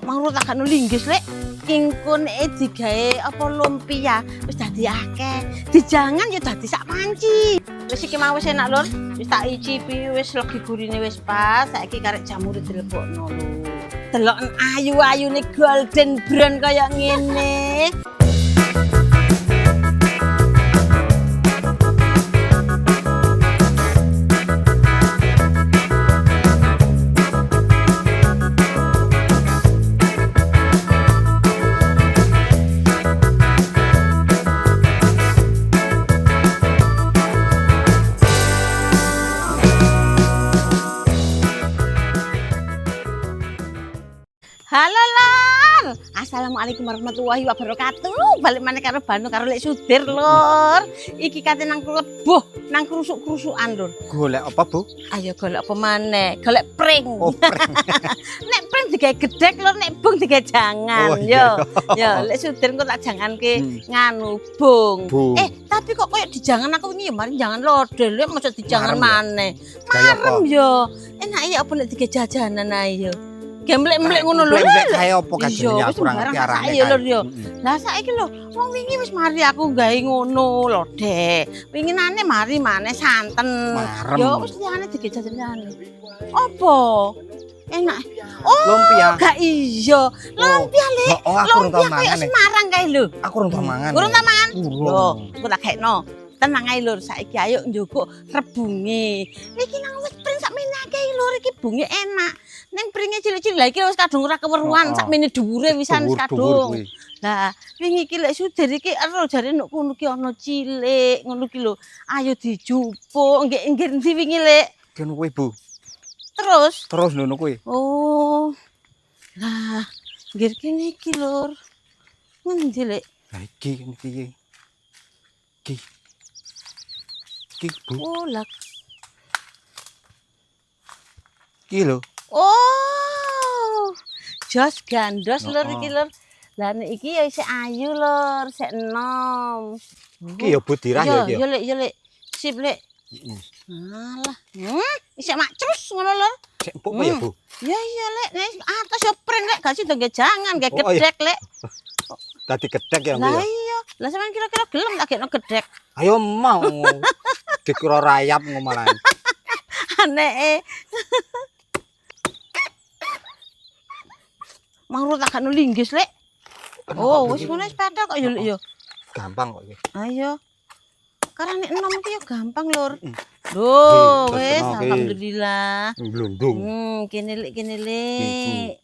Mau tak gak linggis lek. Ingkun digawe apa lumpia wis dadi akeh. Dijangan ya dadi sak panci. Wis iki mau wis enak lur. Wis tak icipi wis legi gurine wis pas. Saiki karek jamure dilebokno lho. Delok ayu-ayune golden brown kaya ngene. Halo lor, assalamualaikum warahmatullahi wabarakatuh. Balik mana karo Banu karo Lek Sudir lor. Iki kate nang leboh, nang krusuk-krusukan lor. Golek apa, Bu? Ayo golek apa maneh? Golek pring. Oh, pring. Nek pring digawe gedhek lor, nek bung digawe jangan. Oh, iya. Yo Lek Sudir engko tak janganke nganu bung. Bung. Tapi kok koyo dijangan aku wingi ya mari jangan lodel, lek mosok dijangan Marem maneh. Gaya apa? Marem yo. Enak ya apa nek digawe jajanan ae yo. Gemblek-mblek ngono lho. Gemblek kaya apa kadene aku ora ngerti arane. Iya lho yo. Lah saiki lho, wong wingi wis mari aku gawe ngono lho, Dek. Winginane mari maneh santen. Marem. Yo wis liyane digejajan. Apa? Enak. Oh, Lumpia. gak iya. Lumpia le. Oh, aku urung tau Lumpia kaya mangan. Semarang kae lho. Aku urung tau mangan. Urung tau mangan? Urung. Yo, aku tak gekno. Tenang ae lur, saiki ayo njogok rebunge. Iki nang wis pring sakmene akeh lur, iki bunge enak. Ning pringe cilik-cilik lha iki wis kadung ora keweruhan, sakmene dhuwure wisan wis kadung. Lah, wingi iki lek Sudir iki ero jare nek kono ki ana cilik, ngono ki lho. Ayo dijupuk, nggih ndi wingi lek. Kene kuwi, Bu. Terus Ngono kuwi. oh. Lah, nggih kene iki lur. Ngendi lek? Lah iki piye? Iki, Bu. Oh, lah. Iki lho. Oh, jos gandos lur Oh. iki lur. Lah nek iki ya isih ayu lur, sik enom. Iki ya budirah ya iki. Ya lek. Sip lek. Alah, isih macrus ngono lur. Sik empuk ya, Bu? Ya iya lek, nek atas yo pring lek gak sida nggih jangan, nggih Oh, iya. gedhek lek. Dadi gedhek ya, Bu. Lah ya? iya, lah sampean kira-kira gelem tak gekno gedhek. Ayo mau. Dikira rayap ngomalan. Aneh. Mau tak gak linggis lek. Oh, wis ngono wis padha kok yo lek yo. Gampang kok iki. Ayo. Karena nek enom iki yo gampang, Lur. Loh, Wis terus alhamdulillah. Blundung. Kene lek.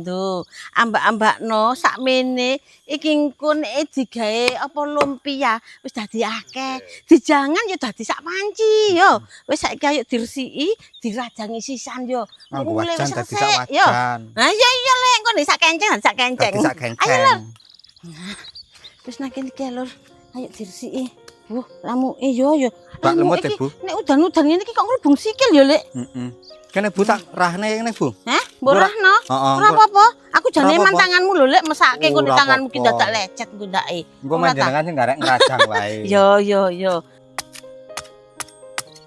Duh, ambak-ambakno sakmene iki engko nek digawe apa lumpia wis dadi akeh. Dijangan ya dadi sak panci yo. Wis saiki ayo diresiki, dirajangi sisan yo. Nganggo Mulai wajan wis dadi resik, sak yo. wajan. Nah iya lek engko nek sak kenceng, sak kenceng. Dadi sak kenceng. Ayo Lur. Wis nang kene iki Lur. Ayo diresiki. Bu, lamuke yo. Bak lemut Lamuke ya, Bu. Nek udan-udan ngene iki kok nglubung sikil yo, Lek. Heeh. Kene Bu tak rahne kene, Bu. Hah? Mbok rahno? Heeh. Ora apa-apa. Aku jane Ora man apa-apa. tanganmu lho, Lek, mesake kok Ora tanganmu ki apa-apa. dadak lecet ngundake. Engko menjenengan sing garek ngrajang wae. Yo.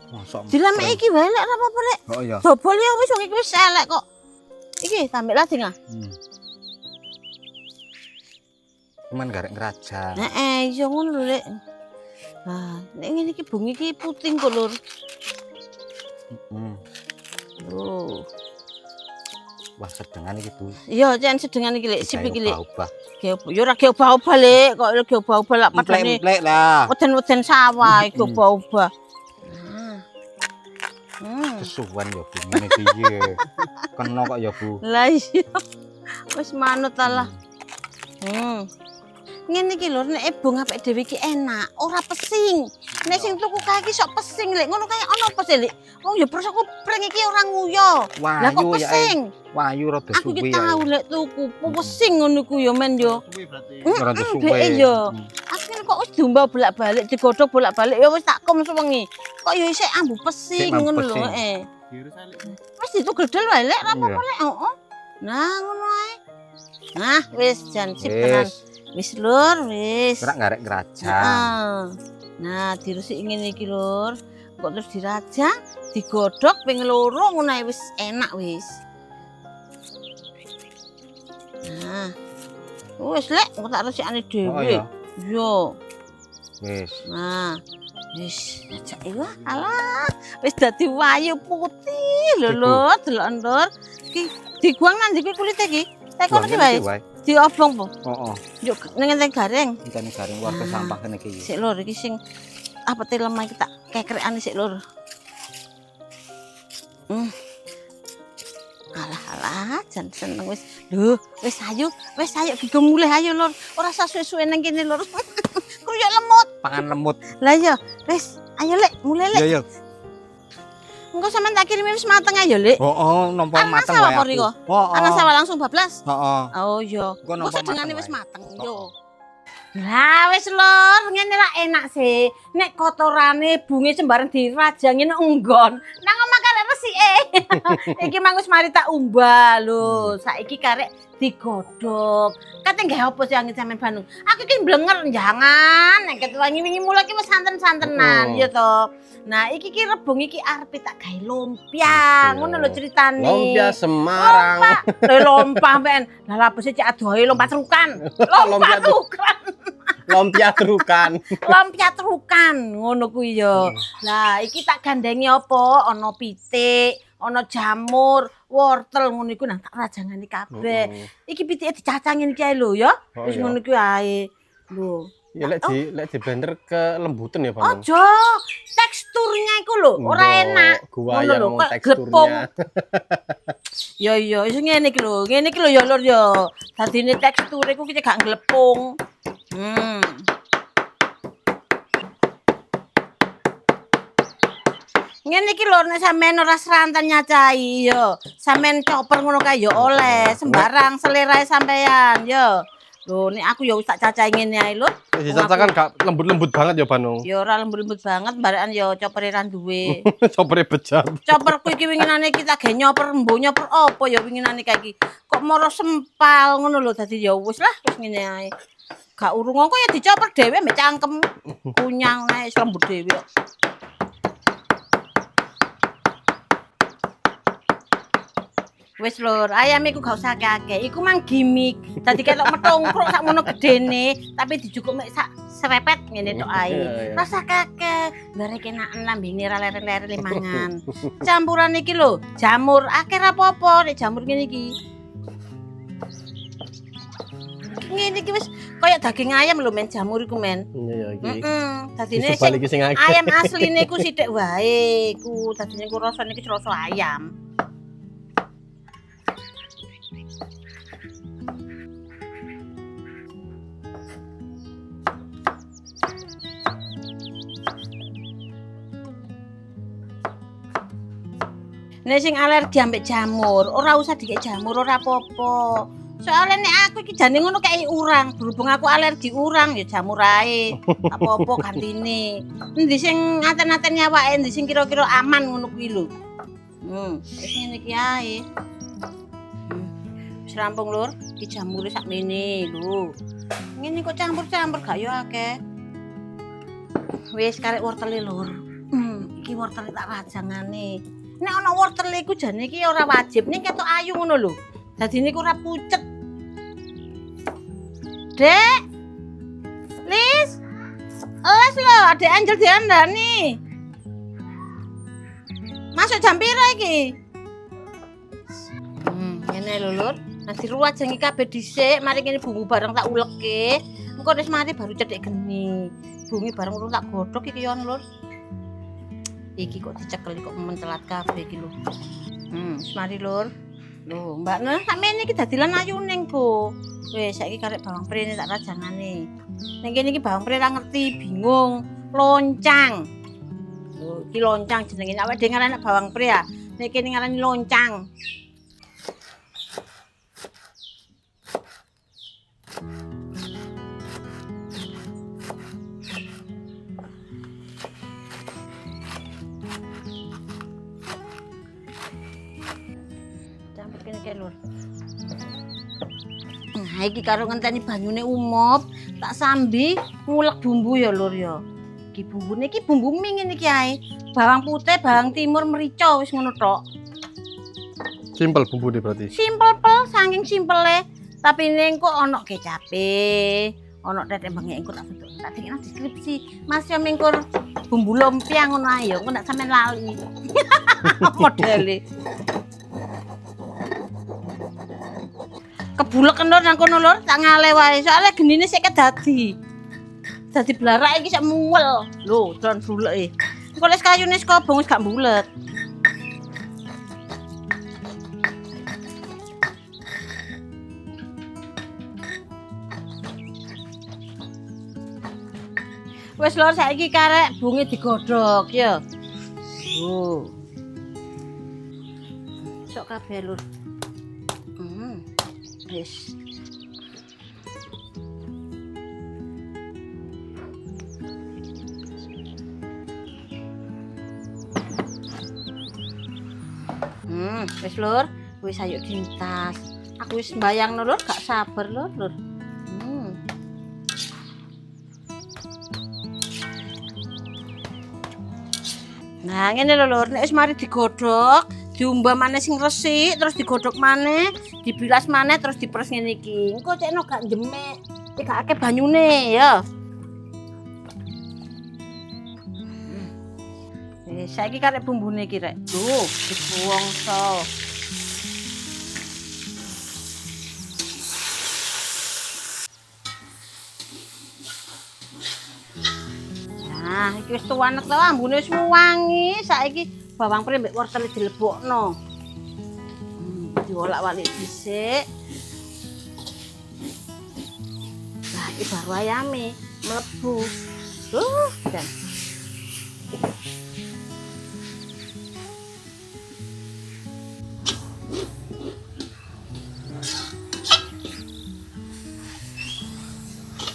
Mosok. Dilamek iki wae Lek, ora apa-apa, Lek. Oh iya. Bobol ya wis wong iki wis elek kok. Iki tambah lading ah. Cuman garek ngrajang. Heeh, iya ngono lho, Lek. Nah, nek ngene iki bungi iki puting kok, Lur. Heeh. Loh. Wah, sedengan iki, Bu. Iya, jan sedengan iki, Lek. Sip iki, Lek. Ubah. Yo ora ge obah-obah, Lek. Kok ge obah-obah lak padane. Emplek lah. Weden-weden sawah iki obah-obah. Kesuwen ya, Bu. Ngene piye? Kena kok ya, Bu. Lah iya. Wis manut ta lah. Ngene iki lho nek ebong apik dhewe iki enak, ora pesing. Nek sing tuku kae iki sok pesing lek ngono kae ana apa sih lek? Wong ya pros aku pring iki ora nguyo. Lah kok Wayu ya. pesing? Wayu rada Aku suwe iki tau lek tuku pesing ngono ku ya men yo. Rada suwe. Dhek yo. Akhir kok wis diumbah bolak-balik, digodhog bolak-balik ya wis tak kom sewengi. Kok ya isih ambu pesing Sik ambu ngono lho, pesing. heeh. Wis ditugel wae lek ora apa-apa lek, heeh. Nah ngono ae. Nah wis jan sip tenan. Wis Lur, wis. Gerak garek ngrajang. Heeh. Nah, diresiki ngene iki Lur. Kok terus dirajang, digodhog ping loro ngono ae wis enak wis. Nah. Wis lek engko tak resikane Oh dhewe. iya. Yo. Wis. Nah. Wis aja iku alah wis dadi wayu putih lho Lur, delok Lur. Ki diguang nang ndi kuwi kulite iki? Tak kono ki wae. Diobong po. Heeh. Yo ning enteng garing. Entene garing warga sampah kene iki. Sik Lur iki sing apete lemah iki tak kekrekane sik Lur. Alah jan seneng wis. Lho, wis ayo gigem mulih ayo Lur. Ora usah suwe-suwe nang kene Lur. Kruyuk lemut. Pangan lemut. Lah iya, wis ayo Lek, mulai Lek. Iya, iya. Engko sampean tak kirimi wis mateng ayo Lek. Heeh, nampa Ana mateng sawah wae. apa riko? Heeh. Ana sawah langsung bablas. Heeh. Oh iya. Engko nampa Kok sedengane mateng wis wae. mateng yo. Lah wis Lur, ngene ra enak sih. Nek kotorane bunge sembarang dirajangi nang nggon. Nang omah karek resike. Iki mang wis mari tak umbah lho. Saiki karek digodhog. Kate nggae apa sih angin sampean Bandung? Aku iki blenger jangan. Nek ketuwangi wingi mulai iki wis santen-santenan ya to. Nah, iki ki rebung iki arep tak gawe lumpia. Ngono lho ceritane. Lumpia Semarang. Lompah men. Lah lapese cek adohe lompat trukan. Lompat trukan. Lumpia terukan. Lumpia trukan ngono kuwi ya. Lah iki tak gandengi apa? Ana pitik, ana jamur, wortel ngono iku nang tak rajangani kabeh. Iki pitike dicacangi iki ae lho ya. Wis ngono kuwi ae. Lho. Ya lek di blender kelembutan ya, Bang. Ojo, teksturnya iku lho ora enak. Gua yang kayak teksturnya. Ya iya, iso ngene iki lho ya Lur ya. Dadine teksture iku ki gak nglepung. Ngene iki lho nek sampean ora seranten nyacai ya. Sampean coper ngono kae ya oleh, sembarang selerae sampean ya. Lho nek aku ya wis tak cacahi ngene ae lho. Dicacakan gak lembut-lembut banget ya, Bang. Ya ora lembut-lembut banget, barekan ya copere ra duwe. Sopere bejat. Coperku iki winginane kita ge nyoper mbo nyoper apa ya winginane kae iki. Kok moro sempal ngono lho dadi ya wis lah wis ngene ae. Gak urung kok ya dicoper dhewe mbek cangkem. Kunyang ae wis lembut dhewe kok. Wis Lur, ayam iku gak usah akeh-akeh. Iku mang gimik. Dadi ketok metongkrok sakmono gedene, tapi dijukuk mek sak serepet ngene tok ae. Rasa kakek, bare kenaken lambene ra leren-leren mangan. Campuran iki lho, jamur akeh ra apa-apa nek jamur ngene iki. Ngene iki wis kaya daging ayam lho men jamur iku men. Iya ya iki. Dadine Sebalik sing akeh. ayam asline ku sithik wae iku. Dadine ku rasane iki rasa ayam. Nek sing alergi ambek jamur, ora usah dikek jamur ora apa-apa. Soale nek aku iki jane ngono kae urang, berhubung aku alergi urang ya jamur ae. Apa-apa gantine. Endi sing ngaten-ngaten awake, endi sing kira-kira aman ngono kuwi lho. Wis ngene iki ae. Wis rampung Lur, iki jamure sakmene lho. Ngene kok campur-campur gak yo akeh. Wis karek wortele Lur. Iki wortele tak rajangane. Nek ana wortel iku jane iki ora wajib ning ketok ayu ngono lho. Dadi niku ora pucet. Dek. Lis. Les lho, Adek Angel diandani. Masuk jam pira iki? Ngene lho Lur. Nanti ruwajangi kabeh dhisik, mari kene bumbu bareng tak uleke. Engko wis mari baru cedhek geni. Bungi bareng urung tak godhog iki yo Lur. Iki kok dicekel kok mencelat kabeh iki lho. Wis mari Lur. Lho, Mbakne sampeyan iki dadilan ayuning, Bu. Wis saiki karek bawang prene tak rajangane. Ning kene iki bawang prene ra ngerti, bingung. Loncang. Lho, iki loncang jenenge awake dhewe ngarani bawang pre ya. Nek kene ngarani loncang. Lur. Nah, iki karo ngenteni banyune umop, tak sambi ngulek bumbu ya Lur ya. Iki bumbune iki bumbu mie ngene iki ae. Bawang putih, bawang timur, merica wis ngono tok. Simpel bumbune berarti. Simpel pel, saking simpele. Tapi ning kok ono kecape, ono tetembenge engko tak bentuk. Tak dikene deskripsi. Mas yo mingkur bumbu lumpia ngono ae yo, engko nek sampean lali. Modele. Kebuleken lur nang kono lur, tak ngale wae. Soale genine sik kedadi. Dadi blarak iki sak muwel. Lho, don buleke. Engko les kayune kobong wis gak bulet. Wis lur saiki karek bunge digodhog ya. Oh. Sok kabeh lur. Wis. Wis lur, wis ayo dintas. Aku wis mbayangno lur, gak sabar lur. Nah, ngene lho lur, nek wis mari digodhog, diumbah maneh sing resik, terus digodhog maneh, dibilas maneh terus diperes ngene iki. Engko cekno gak jemek, gak akeh banyune ya. Wis saiki karek bumbune iki rek. Lho, dibuwongso. Nah, iki wis tuwanek to, ambune wis wangi. Saiki bawang pring mbek wortel dilebokno. Diolak-walik dhisik. Nah, iki baru ayame mlebu. Dan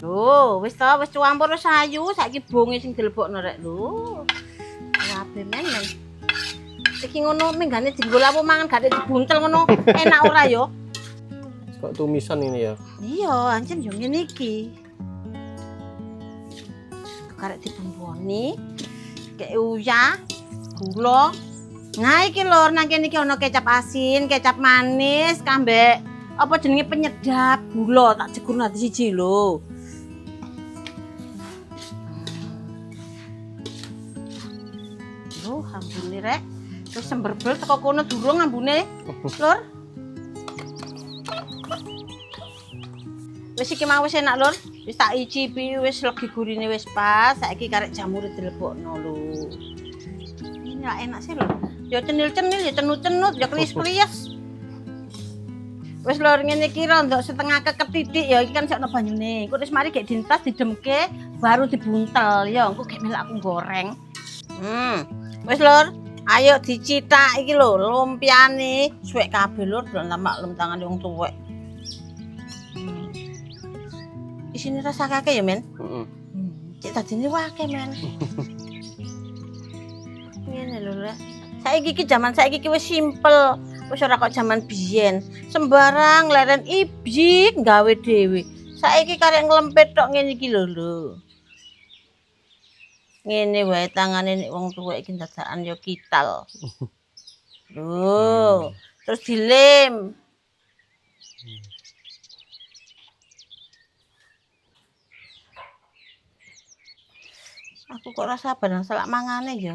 lho, wis campur wis ayu, saiki bonge sing dilebokno rek lho. Kabeh men. Iki ngono menggane dienggo lawu mangan gak dibuntel ngono. Enak ora ya? Kok tumisan ini ya? Iya, ancen yo ngene iki. Karek dibumboni, kek uyah, gula. Nah iki lur, nang kene iki ana kecap asin, kecap manis, kambek apa jenenge penyedap gula tak jegur nanti siji lho. Lho, ambune rek. Terus semberbel teko kono durung ambune. Lur. Wis iki mau wis enak lur. Wis tak icipi wis legi gurine wis pas. Saiki karek jamure dilebokno lho. Ini lah enak sih lho. Ya cenil-cenil, ya cenut-cenut, ya kliis-kliis. Wis lur ngene iki rondok setengah keketitik ya iki kan sakno banyune. Engko wis mari gek dintas didemke baru dibuntel ya engko gek melak aku goreng. Wis lur, ayo dicithak iki lho lumpiane suwek kabeh lur dolon maklum tangane wong tuwek. Isine rasa kakek ya men? Heeh. Cek dadine akeh men. Ngene lho rek. Saiki iki jaman saiki iki wis simpel. Wis ora kok jaman biyen. Sembarang leren ibjik gawe dhewe. Saiki karek nglempet tok ngene iki lho. Ngene wae tangane nek wong tuwek iki dadakan ya kital. Lho, terus dilem. Aku kok rasa sabar selak mangane ya.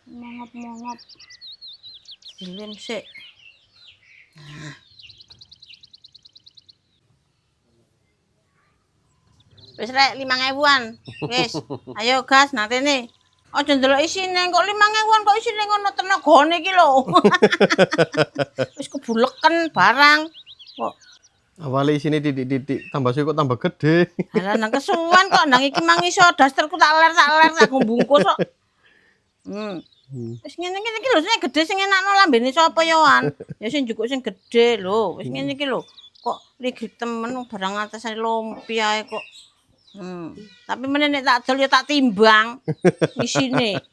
Mongop-mongop. Dilem sik. Nah. Wis rek 5.000-an. Wis, ayo gas nang rene. Aja ndelok isine kok 5.000-an kok isine ngono tenagane iki lho. Wis kebuleken barang. Kok Awalnya isine titik-titik, tambah suwe kok tambah gede. Lah nang kesuwen kok nang iki mang iso dasterku tak ler aku bungkus kok. Wis ngene iki lho sing gedhe sing enakno lambene sapa ya wan. Ya sing njukuk sing gedhe lho. Wis ngene iki lho. Kok ligit temen barang atasane lumpia kok. Tapi meneh nek tak dol ya tak timbang isine.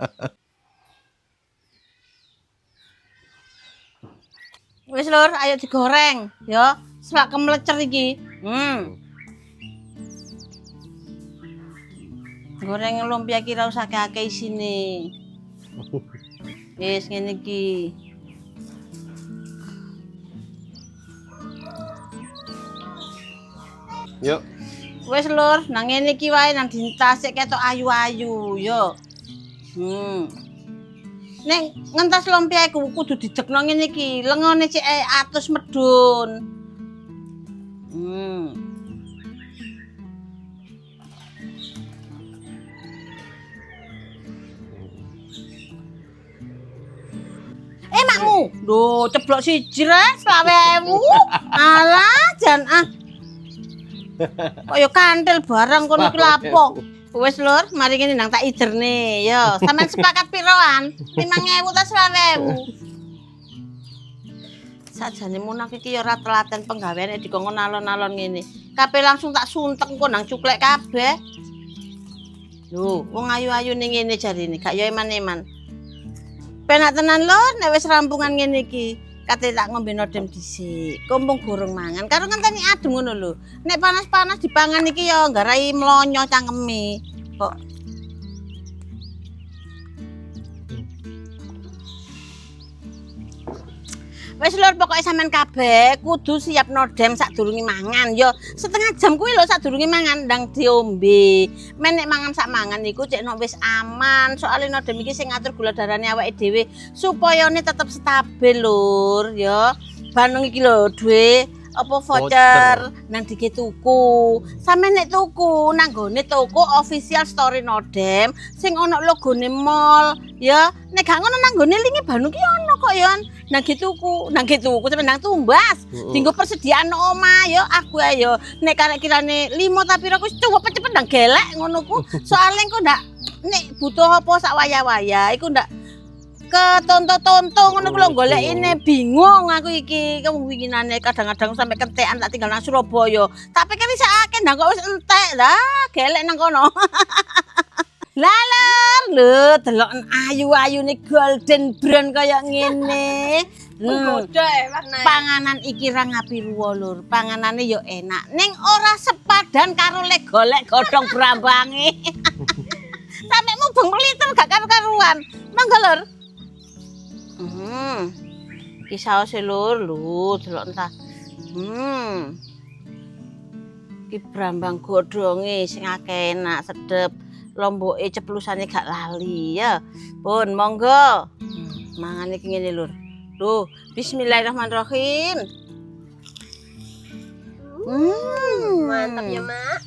Wis Lur, ayo digoreng ya. Selak kemlecer iki. Goreng lumpia ki ra usah akeh isine. Wis ngene iki. Yuk. Wis Lur, nang ngene iki wae nang dintasik ketok ayu-ayu yo. Nek ngentas lumpia iku kudu didekno ngene iki, lengone cek atus medun. Makmu, lho ceblok siji res 20.000. Alah, jan Kaya kantil barang kono iki lapo. Wis Lur, mari ngene nang tak iderne. Yo, sampean sepakat piroan? 5.000 ta 20.000? Sajane munak iki ya ora telaten penggaweane dikongkon alon-alon ngene. Kabeh langsung tak suntek engko nang cuklek kabeh. Lho, wong ayu-ayu ning ngene jarine, gak yo eman-eman. Penak tenan Lur, nek wis rampungan ngene iki. Kate tak ngombe nodem dhisik. Kumpung gorong mangan karo ngenteni adem ngono lho. Nek panas-panas dipangan iki ya nggarai mlonyo cangkeme. Kok wis Lur, pokoke sampean kabeh kudu siap nodem sadurunge mangan. Yo setengah jam kuwi lho sadurunge mangan ndang diombe. Men nek mangan sak mangan niku cek nok wis aman. Soale nodem iki sing ngatur gula darane awake dhewe supaya ne tetep stabil Lur, yo. Banung iki lho duwe apa voucher nang dige tuku. Sampeyan nek tuku nang gone toko official store Nodem sing ana logone mall, ya. Nek gak ngono nang gone linge Banung ki ana kok ya. Nang tuku sampe nang tumbas. Dinggo persediaan omah ya aku ayo. Nek karek kirane 5 ta pira wis cepet-cepet ndang gelek ngono ku. Soale engko ndak nek butuh apa sak waya-waya iku ndak ketonto-tonto ngono ku lho golekine bingung aku iki kewinginane kadang-kadang sampe kentekan tak tinggal nang Surabaya. Tak pikir iso akeh ndang kok wis entek lah gelek nang kono. Laler lho delok ayu-ayune golden brown kaya ngene. Panganan iki ra ngapiruwa Lur. Panganane yo enak. Ning ora sepadan karo lek golek godhong brambange. Sampe mubeng meliter gak karu-karuan. Mangga Lur. Iki saose Lur, lho delok entah. Iki brambang godhonge sing akeh enak, sedep. Lomboke ceplusane gak lali ya. Pun monggo. Mangan iki ngene Lur. Duh, bismillahirrahmanirrahim. Mantap ya, Mak.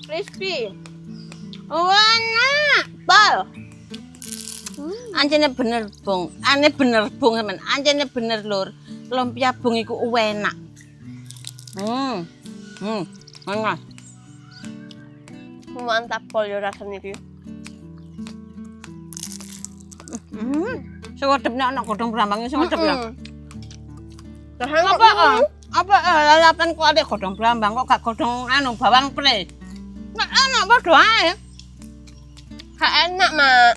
Crispy. Enak, pol. Anjene bener, Bung. Ane bener, Bung, sampean. Anjene bener, Lur. Lumpia Bung iku enak. Enak. Mantap pol ya rasane iki. Sewedep nek ana godhong brambange sewedep ya. Apa lalapan kok ada godhong brambang kok gak godhong anu bawang pre. Nek ana padha ae. Gak enak, Mak.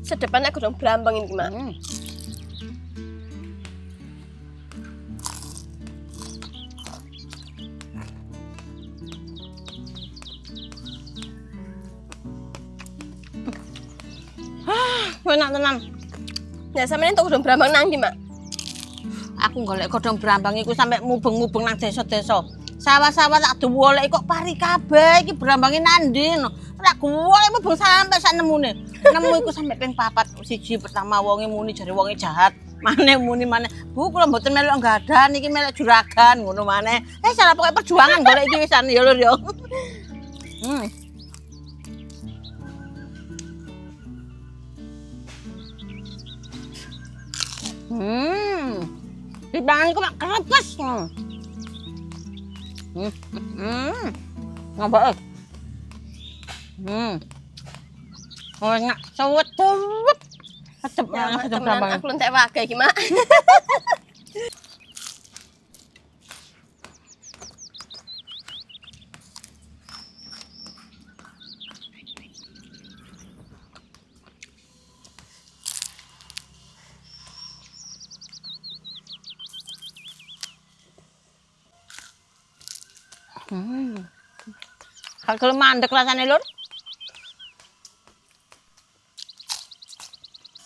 Sedepan nek godhong brambang iki, Mak. Enak tenan. Nah, sampeyan entuk godhong brambang nang ndi, Mak? Aku golek godhong brambang iku sampe mubeng-mubeng nang desa-desa. Sawah-sawah tak duwoleki kok pari kabeh iki brambange nandi. Tak golek mubeng sampe sak nemune. Nemu iku sampe ping 4. Siji pertama wonge muni jare wonge jahat. Mane muni maneh, "Bu, kula mboten melok nggadan iki melok juragan." Ngono maneh. Salah pokoke perjuangan golek iki wisan ya Lur ya. Dipangan kok mak krepes. Ngapa? Enak sewet-sewet. Sedep banget sedep banget. Aku entek wae iki, Mak. Gak gelem mandek rasane, Lur.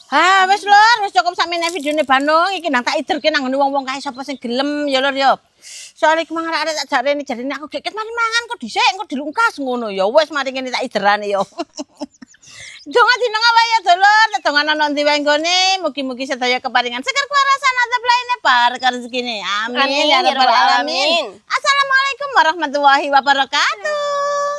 Ha, wis Lur, wis cukup sakmene videone Bandung. Iki nang tak iderke nang ngene wong-wong kae sapa sing gelem ya Lur ya. Soale iki mang arek tak jarene aku gek mari mangan kok dhisik engko dilungkas ngono ya. Wis mari ngene tak iderane ya. Donga dinenga wae ya Lur, dongan ana ndi wae nggone, mugi-mugi sedaya keparingan seger kuwarasan adep lainnya barokah rezekine. Amin ya rabbal alamin. Assalamualaikum warahmatullahi wabarakatuh.